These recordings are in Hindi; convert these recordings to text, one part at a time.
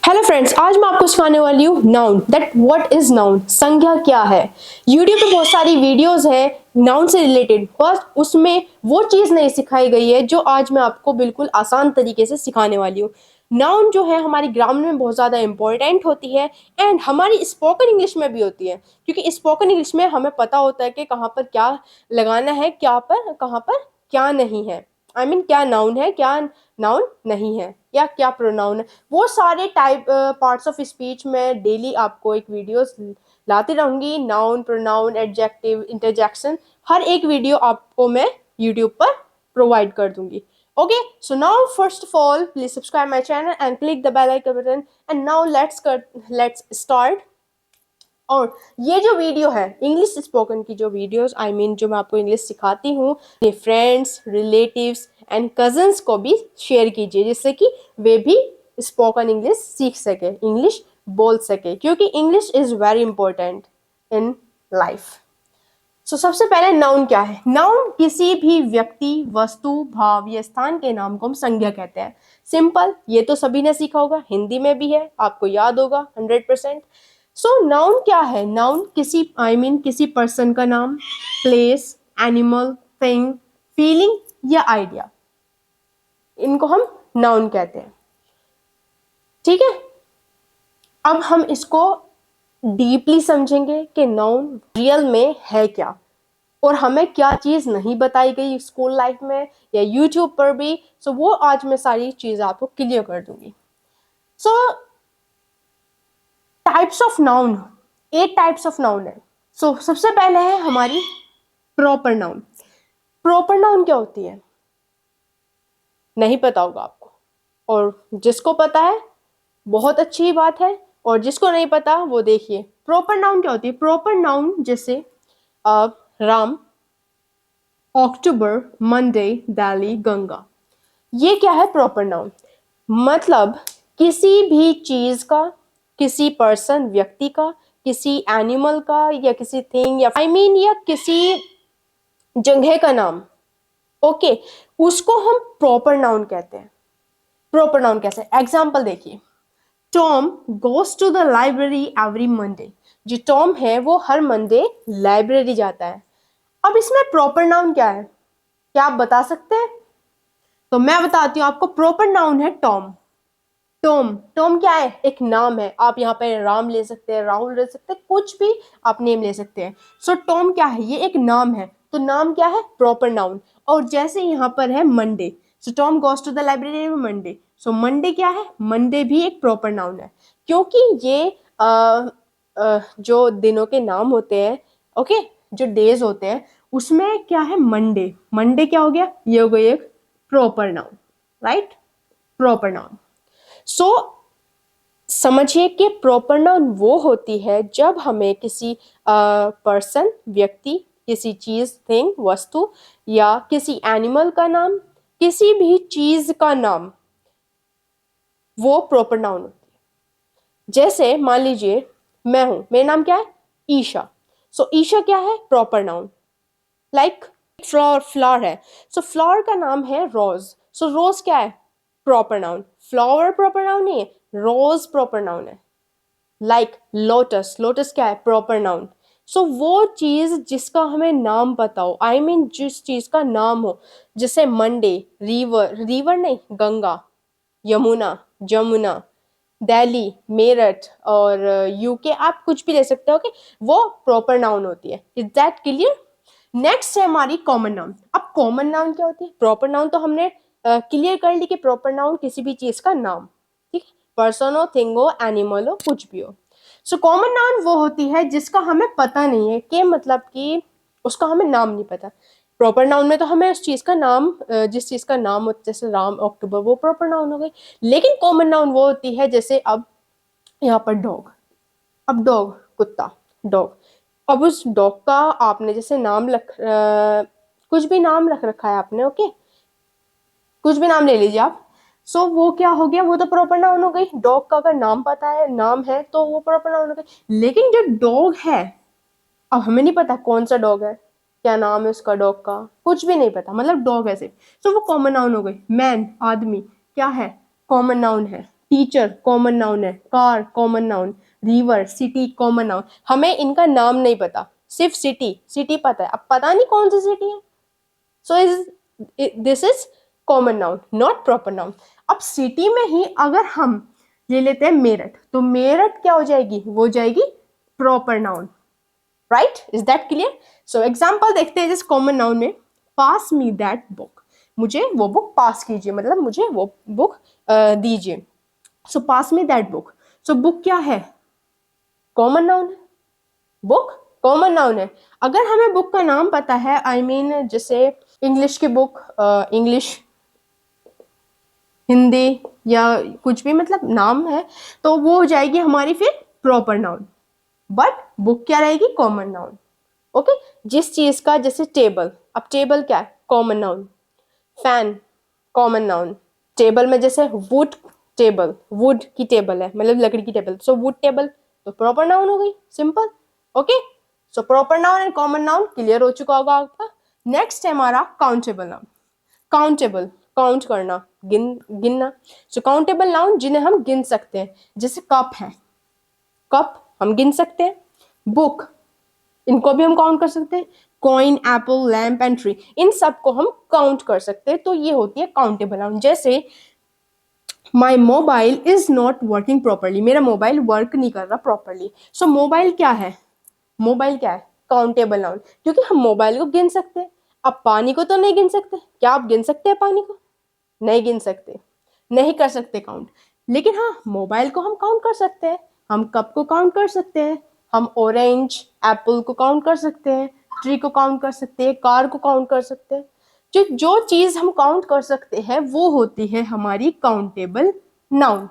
हेलो फ्रेंड्स, आज मैं आपको सिखाने वाली हूँ noun, that what is noun, संज्ञा क्या है। यूट्यूब पे बहुत सारी वीडियोस हैं नाउन से रिलेटेड, बस उसमें वो चीज़ नहीं सिखाई गई है जो आज मैं आपको बिल्कुल आसान तरीके से सिखाने वाली हूँ। नाउन जो है हमारी ग्रामर में बहुत ज़्यादा इंपॉर्टेंट होती है एंड हमारी स्पोकन इंग्लिश में भी होती है, क्योंकि स्पोकन इंग्लिश में हमें पता होता है कि कहाँ पर क्या लगाना है, क्या पर कहाँ पर क्या नहीं है। आई मीन क्या नाउन है, क्या नाउन नहीं है, या क्या प्रोनाउन है। वो सारे टाइप पार्ट्स ऑफ स्पीच में डेली आपको एक वीडियोस लाती रहूंगी। नाउन, प्रोनाउन, एडजेक्टिव, इंटरजेक्शन, हर एक वीडियो आपको मैं यूट्यूब पर प्रोवाइड कर दूंगी। Okay, so now first of all please subscribe my channel and click the bell icon button and now let's start. और ये जो वीडियो है इंग्लिश स्पोकन की जो वीडियोस जो मैं आपको इंग्लिश सिखाती हूँ, ये फ्रेंड्स, रिलेटिव्स एंड कजन्स को भी शेयर कीजिए, जिससे कि वे भी स्पोकन इंग्लिश सीख सके, इंग्लिश बोल सके, क्योंकि English is very important in life. So सबसे पहले नाउन क्या है। नाउन किसी भी व्यक्ति, वस्तु, भाव या स्थान के नाम को हम संज्ञा कहते हैं। सिंपल, ये तो सभी ने सीखा होगा, हिंदी में भी है, आपको याद होगा 100%। सो नाउन क्या है। नाउन किसी किसी पर्सन का नाम, प्लेस, एनिमल, थिंग, फीलिंग या आइडिया, इनको हम नाउन कहते हैं। ठीक है, अब हम इसको डीपली समझेंगे कि नाउन रियल में है क्या, और हमें क्या चीज नहीं बताई गई स्कूल लाइफ में या यूट्यूब पर भी। सो वो आज मैं सारी चीज आपको क्लियर कर दूंगी। सो types of noun, 8 types of noun है। सो सबसे पहले है हमारी प्रॉपर नाउन। प्रॉपर नाउन क्या होती है नहीं पता होगा आपको, और जिसको पता है बहुत अच्छी बात है, और जिसको नहीं पता वो देखिए। प्रॉपर नाउन क्या होती है। प्रॉपर नाउन जैसे राम, अक्टूबर, मंडे, दिल्ली, गंगा, ये क्या है प्रॉपर नाउन। मतलब किसी भी चीज का, किसी पर्सन, व्यक्ति का, किसी एनिमल का, या किसी थिंग, या या किसी जगह का नाम। ओके, उसको हम प्रॉपर नाउन कहते हैं। प्रॉपर नाउन कैसे, एग्जाम्पल देखिए। Tom goes to the library every Monday. जो टॉम है वो हर मंडे लाइब्रेरी जाता है। अब इसमें प्रॉपर नाउन क्या है, क्या आप बता सकते हैं। तो मैं बताती हूँ आपको। प्रॉपर नाउन है टॉम। टॉम, टॉम क्या है, एक नाम है। आप यहाँ पे राम ले सकते हैं, राहुल ले सकते हैं, कुछ भी आप नेम ले सकते हैं। सो टॉम क्या है, ये एक नाम है। तो नाम क्या है, प्रॉपर नाउन। और जैसे यहाँ पर है Monday, so Tom goes to the library Monday. So Monday क्या है, मंडे भी एक प्रॉपर नाउन है, क्योंकि ये जो दिनों के नाम होते हैं, ओके, जो डेज होते हैं, उसमें क्या है मंडे। मंडे क्या हो गया, ये हो गई एक proper noun, right, proper noun. So समझिए कि प्रॉपर नाउन वो होती है जब हमें किसी पर्सन, व्यक्ति, किसी चीज, थिंग, वस्तु, या किसी एनिमल का नाम, किसी भी चीज का नाम, वो प्रॉपर नाउन होती है। जैसे मान लीजिए मैं हूं, मेरा नाम क्या है, ईशा। सो ईशा क्या है, proper noun. Like flower, flower है, सो फ्लावर का नाम है रोज। सो रोज क्या है, proper noun. Flower proper noun नहीं है, रोज प्रॉपर नाउन है। लाइक लोटस, लोटस क्या है, प्रॉपर नाउन। सो वो चीज जिसका हमें नाम पता हो, जिस चीज का नाम हो, जैसे मंडे, रिवर, रिवर नहीं, गंगा, यमुना, जमुना, दिल्ली, मेरठ, और यूके, आप कुछ भी ले सकते हो। ओके, वो प्रॉपर नाउन होती है। Is that clear. नेक्स्ट है हमारी कॉमन नाउन। अब कॉमन नाउन क्या होती है। प्रॉपर नाउन तो हमने क्लियर कर ली कि प्रॉपर नाउन किसी भी चीज का नाम, ठीक है, पर्सन हो, थिंग हो, एनिमल हो, कुछ भी हो। सो कॉमन नाउन वो होती है जिसका हमें पता नहीं है, कि मतलब कि उसका हमें नाम नहीं पता। प्रॉपर नाउन में तो हमें उस चीज का नाम, जिस चीज का नाम हो, जैसे राम, अक्टूबर, वो प्रॉपर नाउन हो गई। लेकिन कॉमन नाउन वो होती है जैसे अब यहाँ पर डॉग। अब डॉग, कुत्ता, डॉग। अब उस डॉग का आपने जैसे नाम कुछ भी नाम रख रखा है आपने, ओके, कुछ भी नाम ले लीजिए आप। सो वो क्या हो गया, वो तो प्रॉपर नाउन हो गई। डॉग का अगर नाम पता है, नाम है, तो वो प्रॉपर नाउन हो गई। लेकिन जो डॉग है, अब हमें नहीं पता कौन सा डॉग है, क्या नाम है उसका, डॉग का कुछ भी नहीं पता, मतलब डॉग है सिर्फ। सो वो कॉमन नाउन हो गई। मैन, आदमी, क्या है, कॉमन नाउन है। टीचर कॉमन नाउन है, car common noun, river, city common noun. हमें इनका नाम नहीं पता, सिर्फ सिटी, सिटी पता है, अब पता नहीं कौन सी सिटी है। सो this is common noun, not proper noun. अब सिटी में ही अगर हम ले लेते हैं मेरठ, तो मेरठ क्या हो जाएगी, वो हो जाएगी proper noun, right? Is that clear? So example देखते हैं जिस कॉमन नाउन में, पास मी दैट बुक, मुझे वो बुक पास कीजिए, मतलब मुझे वो बुक दीजिए। So pass me that book, so book क्या है, कॉमन नाउन है, बुक कॉमन नाउन है। अगर हमें बुक का नाम पता है, आई मीन जैसे इंग्लिश की बुक, इंग्लिश, हिंदी या कुछ भी, मतलब नाम है, तो वो हो जाएगी हमारी फिर प्रॉपर नाउन, बट बुक क्या रहेगी, कॉमन नाउन। ओके, जिस चीज का, जैसे टेबल, अब टेबल क्या है, common noun. Fan common noun. Table में जैसे वुड टेबल, वुड की टेबल है, मतलब लकड़ी की टेबल, सो वुड टेबल तो प्रॉपर नाउन हो गई, simple. Okay, so proper noun and common noun clear हो चुका होगा आपका। नेक्स्ट है हमारा काउंटेबल नाउन। काउंटेबल, काउंट करना, गिनना। सो काउंटेबल नाउन जिन्हें हम गिन सकते हैं, जैसे कप है, कप हम गिन सकते हैं। बुक, इनको भी हम काउंट कर सकते हैं। Coin, apple, lamp and tree, इन सबको हम काउंट कर सकते हैं, तो ये होती है काउंटेबल नाउन। जैसे my mobile is not working properly, मेरा मोबाइल वर्क नहीं कर रहा प्रॉपरली। सो मोबाइल क्या है, मोबाइल क्या है, काउंटेबल नाउन, क्योंकि हम मोबाइल को गिन सकते हैं। अब पानी को तो नहीं गिन सकते, क्या आप गिन सकते हैं पानी को, नहीं गिन सकते, नहीं कर सकते काउंट। लेकिन हाँ, मोबाइल को हम काउंट कर सकते हैं, हम कप को काउंट कर सकते हैं, हम ऑरेंज एप्पल को काउंट कर सकते हैं, ट्री को काउंट कर सकते हैं, कार को काउंट कर सकते हैं। जो जो चीज हम काउंट कर सकते हैं वो होती है हमारी काउंटेबल नाउन।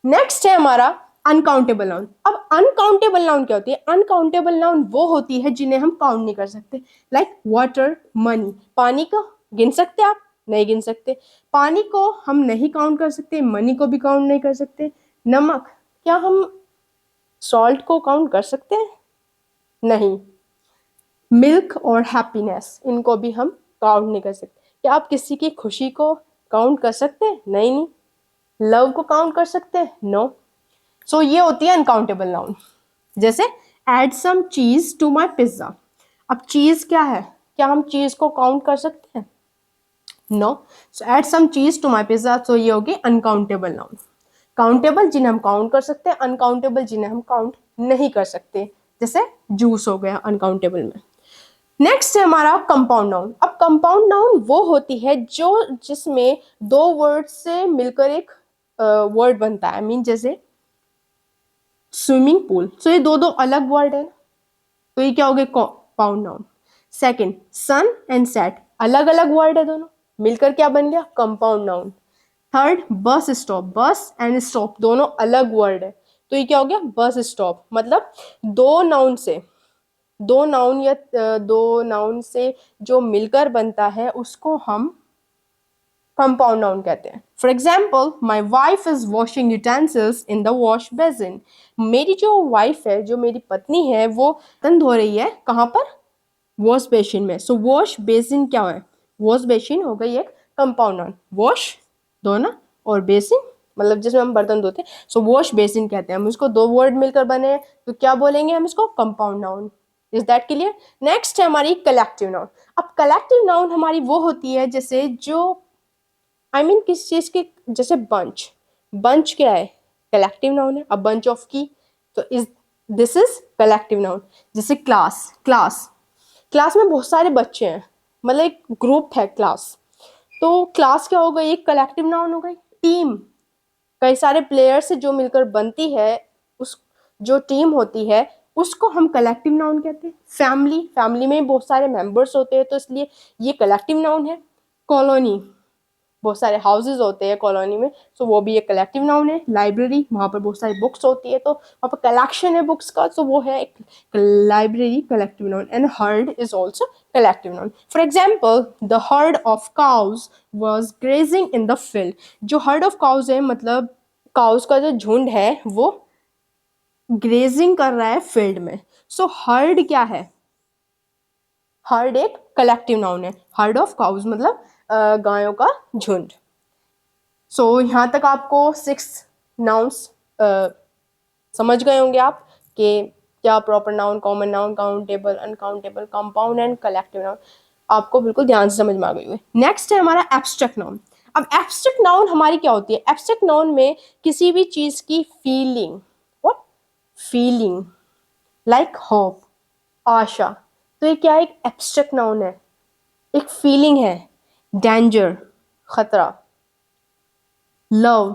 नेक्स्ट है हमारा अनकाउंटेबल नाउन। अब अनकाउंटेबल नाउन क्या होती है, अनकाउंटेबल नाउन वो होती है जिन्हें हम काउंट नहीं कर सकते, लाइक वाटर, मनी। पानी को गिन सकते आप, नहीं गिन सकते, पानी को हम नहीं काउंट कर सकते, मनी को भी काउंट नहीं कर सकते। नमक, क्या हम सॉल्ट को काउंट कर सकते हैं, नहीं। मिल्क और हैप्पीनेस, इनको भी हम काउंट नहीं कर सकते। क्या आप किसी की खुशी को काउंट कर सकते हैं, नहीं। लव को काउंट कर सकते हैं, नो। सो ये होती है अनकाउंटेबल नाउन। जैसे एड सम चीज टू माई पिज्जा, अब चीज क्या है, क्या हम चीज को काउंट कर सकते हैं, नो। सो एड सम चीज टू माई पिज्जा, सो ये होगी अनकाउंटेबल नाउन। काउंटेबल जिन्हें हम काउंट कर सकते हैं, अनकाउंटेबल जिन्हें हम काउंट नहीं कर सकते, जैसे जूस हो गया अनकाउंटेबल में। नेक्स्ट है हमारा कंपाउंड नाउन। अब कंपाउंड नाउन वो होती है जो जिसमें दो वर्ड से मिलकर एक वर्ड बनता है, आई मीन जैसे स्विमिंग पूल, सो ये दो दो अलग वर्ड है, तो ये क्या हो गए, compound noun. Second, sun and set, अलग अलग वर्ड है दोनों, मिलकर क्या बन गया, compound noun. Third, bus stop, bus and stop दोनों अलग वर्ड है, तो ये क्या हो गया, बस स्टॉप। मतलब दो नाउन से, दो नाउन या दो नाउन से जो मिलकर बनता है उसको हम कंपाउंड नाउन कहते हैं। For example, my wife is washing utensils in the wash basin, मेरी जो वाइफ है, जो मेरी पत्नी है, वो बर्तन धो रही है, कहाँ पर, वॉश बेसिन में। सो वॉश बेसिन क्या है, वॉश बेसिन हो गई एक कंपाउंड नाउन, वॉश धोना और बेसिन मतलब जिसमें हम बर्तन धोते हैं, सो वॉश बेसिन कहते हैं। हम इसको दो वर्ड मिलकर बने तो क्या बोलेंगे हम इसको, compound noun. Is that clear? Next है हमारी कलेक्टिव नाउन। अब कलेक्टिव नाउन हमारी वो होती है जैसे जो आई मीन किस चीज की, जैसे बंच, बंच क्या है, कलेक्टिव नाउन है। अब बंच ऑफ की, तो is this is collective noun. जैसे क्लास, क्लास, क्लास में बहुत सारे बच्चे हैं, मतलब एक ग्रुप है क्लास, तो क्लास क्या हो गई, एक कलेक्टिव नाउन हो गई। टीम, कई सारे प्लेयर से जो मिलकर बनती है, उस जो टीम होती है उसको हम कलेक्टिव नाउन कहते हैं। फैमिली, फैमिली में बहुत सारे मेंबर्स होते हैं तो इसलिए ये कलेक्टिव नाउन है। कॉलोनी, बहुत सारे हाउसेज होते हैं कॉलोनी में, सो वो भी एक कलेक्टिव नाउन है। लाइब्रेरी, वहाँ पर बहुत सारी बुक्स होती है तो वहाँ पर कलेक्शन है बुक्स का, तो वो है एक library, collective noun. And heard is also collective noun. For example, the heard of cows was grazing in the field, जो हर्ड ऑफ काउज है मतलब काउज का जो झुंड है वो ग्रेजिंग कर रहा है फील्ड में। सो हर्ड क्या है, हर्ड एक कलेक्टिव नाउन है। हर्ड ऑफ काउज मतलब गायों का झुंड। सो यहाँ तक आपको 6 नाउन्स समझ गए होंगे आप कि क्या proper noun, common noun, countable, uncountable, compound and collective noun आपको बिल्कुल ध्यान से समझ में आ गई हुई। नेक्स्ट है हमारा एब्स्ट्रैक्ट नाउन। अब एब्स्ट्रैक्ट नाउन हमारी क्या होती है? एब्स्ट्रैक्ट नाउन में किसी भी चीज की feeling, what feeling, like hope, आशा, तो ये क्या एक एब्स्ट्रैक्ट नाउन है, एक फीलिंग है। डेंजर, खतरा, लव,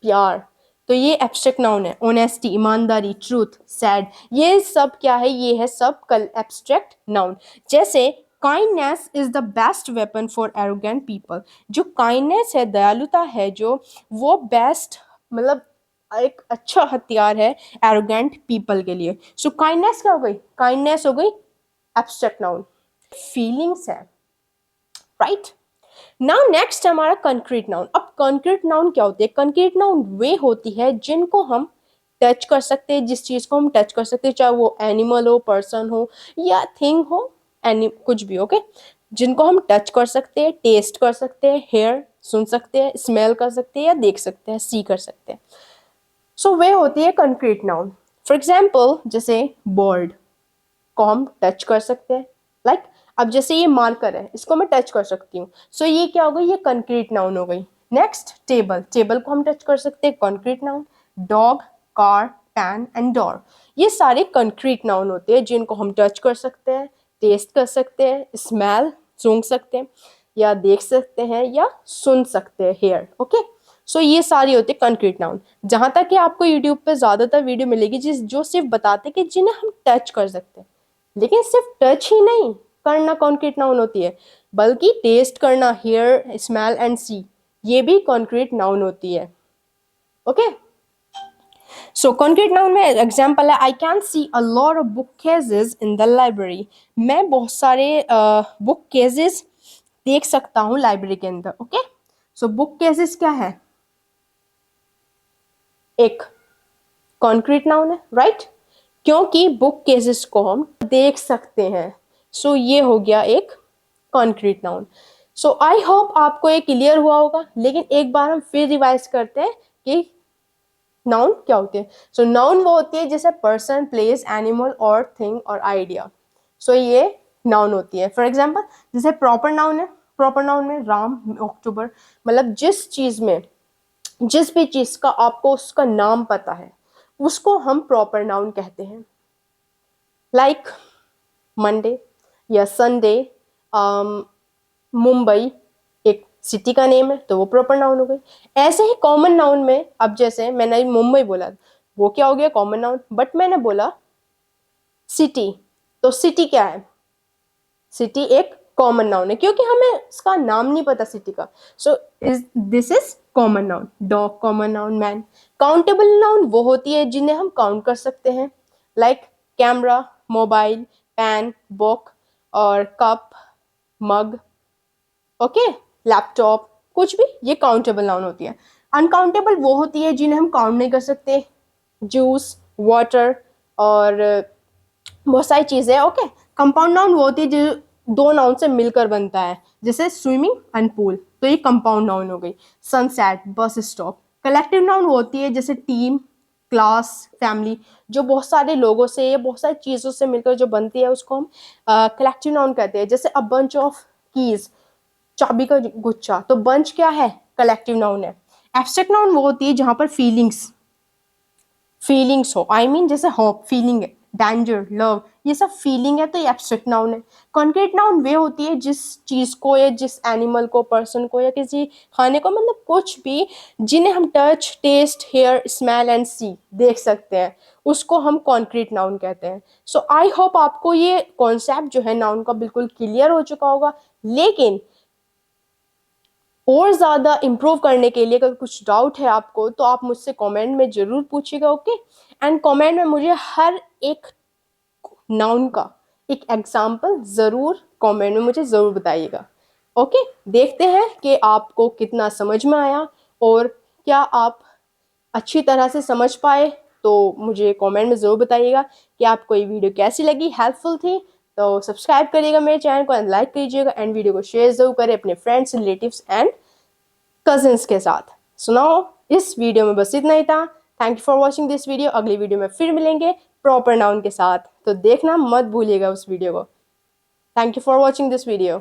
प्यार, तो ये एब्स्ट्रैक्ट नाउन है। ऑनेस्टी, ईमानदारी, ट्रूथ, सैड, ये सब क्या है? ये है सब कल एब्स्ट्रैक्ट नाउन। जैसे kindness is the best weapon for arrogant people, जो काइंडनेस है, दयालुता है जो, वो बेस्ट मतलब एक अच्छा हथियार है एरोगेंट पीपल के लिए। सो काइंडनेस क्या हो गई? काइंडनेस हो गई एब्स्ट्रैक्ट नाउन। फीलिंग्स है, राइट। नाउ नेक्स्ट हमारा कंक्रीट नाउन। अब कंक्रीट नाउन क्या होती है? कंक्रीट नाउन वे होती है जिनको हम टच कर सकते हैं, जिस चीज को हम टच कर सकते हैं, चाहे वो एनिमल हो, पर्सन हो या थिंग हो, एनी कुछ भी, ओके, जिनको हम टच कर सकते हैं, टेस्ट कर सकते हैं, हेयर सुन सकते हैं, स्मेल कर सकते हैं या देख सकते हैं, सी कर सकते हैं। सो वे होती है कंक्रीट नाउन। फॉर एग्जाम्पल जैसे बर्ड को हम टच कर सकते हैं, लाइक अब जैसे ये मार्कर है, इसको मैं टच कर सकती हूँ, सो ये क्या हो गई? ये कंक्रीट नाउन हो गई। नेक्स्ट टेबल, टेबल को हम टच कर सकते हैं, concrete noun. Dog, car, pan and door, ये सारे कंक्रीट नाउन होते हैं जिनको हम टच कर सकते हैं, टेस्ट कर सकते हैं, स्मेल सूंघ सकते हैं या देख सकते हैं या सुन सकते हैं, हेयर, ओके। सो ये सारी होती है कंक्रीट नाउन। जहां तक कि आपको यूट्यूब पे ज्यादातर वीडियो मिलेगी जो सिर्फ बताते हैं कि जिन्हें हम टच कर सकते हैं, लेकिन सिर्फ टच ही नहीं करना कॉन्क्रीट नाउन होती है, बल्कि टेस्ट करना, हियर, स्मेल एंड सी, ये भी कॉन्क्रीट नाउन होती है, ओके। सो कॉन्क्रीट नाउन में एग्जांपल है, I can see a lot of book cases in the library, मैं बहुत सारे बुक केसेस देख सकता हूँ लाइब्रेरी के अंदर, ओके। सो बुक केसेस क्या है? एक कॉन्क्रीट नाउन है, राइट, क्योंकि बुक केसेस को हम देख सकते हैं, सो ये हो गया एक concrete noun. So I hope आपको ये क्लियर हुआ होगा, लेकिन एक बार हम फिर रिवाइज करते हैं कि नाउन क्या होती है। सो नाउन वो होती है जैसे पर्सन, प्लेस, एनिमल और थिंग और आइडिया, सो ये नाउन होती है। फॉर एग्जाम्पल जैसे प्रॉपर नाउन है, प्रॉपर नाउन में राम, अक्टूबर, मतलब जिस चीज में, जिस भी चीज का आपको उसका नाम पता है उसको हम प्रॉपर नाउन कहते हैं। लाइक मंडे या संडे, मुंबई एक सिटी का नेम है तो वो प्रॉपर नाउन हो गई। ऐसे ही कॉमन नाउन में, अब जैसे मैंने मुंबई बोला, वो क्या हो गया? Common noun. बट मैंने बोला सिटी, तो सिटी क्या है? सिटी एक कॉमन नाउन है क्योंकि हमें इसका नाम नहीं पता सिटी का, so this is common noun. Dog common noun. Man. Countable noun वो होती है जिन्हें हम काउंट कर सकते हैं, like camera, mobile, pen, book और कप, मग, ओके, लैपटॉप, कुछ भी, ये काउंटेबल नाउन होती है। अनकाउंटेबल वो होती है जिन्हें हम काउंट नहीं कर सकते, जूस, वाटर और बहुत सारी चीजें, ओके। कंपाउंड नाउन वो होती है जो दो नाउन से मिलकर बनता है, जैसे स्विमिंग एंड पूल, तो ये कंपाउंड नाउन हो गई। Sunset, bus stop. Collective noun वो होती है जैसे टीम, क्लास, फैमिली, जो बहुत सारे लोगों से या बहुत सारी चीजों से मिलकर जो बनती है उसको हम कलेक्टिव नाउन कहते हैं। जैसे अ बंच ऑफ कीज, चाबी का गुच्छा, तो बंच क्या है? कलेक्टिव नाउन है। एब्स्ट्रैक्ट नाउन वो होती है जहां पर फीलिंग्स, फीलिंग्स हो, आई मीन जैसे होप फीलिंग है, डेंजर, लव, ये सब फीलिंग है, तो ये एब्स्ट्रैक्ट नाउन है। कॉन्क्रीट नाउन वे होती है जिस चीज को या जिस एनिमल को, पर्सन को या किसी खाने को, मतलब कुछ भी जिन्हें हम touch, taste, hear, smell and see देख सकते हैं, उसको हम कॉन्क्रीट नाउन कहते हैं। सो आई होप आपको ये कॉन्सेप्ट जो है नाउन का बिल्कुल क्लियर हो चुका होगा, लेकिन और ज़्यादा इम्प्रूव करने के लिए अगर कुछ डाउट है आपको तो आप मुझसे कमेंट में ज़रूर पूछिएगा, ओके। एंड कमेंट में मुझे हर एक नाउन का एक एग्जाम्पल ज़रूर कमेंट में मुझे ज़रूर बताइएगा, ओके। देखते हैं कि आपको कितना समझ में आया और क्या आप अच्छी तरह से समझ पाए, तो मुझे कमेंट में ज़रूर बताइएगा कि आपको ये वीडियो कैसी लगी, हेल्पफुल थी। तो सब्सक्राइब करिएगा मेरे चैनल को एंड लाइक कीजिएगा एंड वीडियो को शेयर ज़रूर करें अपने फ्रेंड्स, रिलेटिव्स एंड कजिन्स के साथ। सो नाउ इस वीडियो में बस इतना ही था। Thank you for watching this video. अगली वीडियो में फिर मिलेंगे प्रॉपर नाउन के साथ, तो देखना मत भूलिएगा उस वीडियो को। Thank you for watching this video.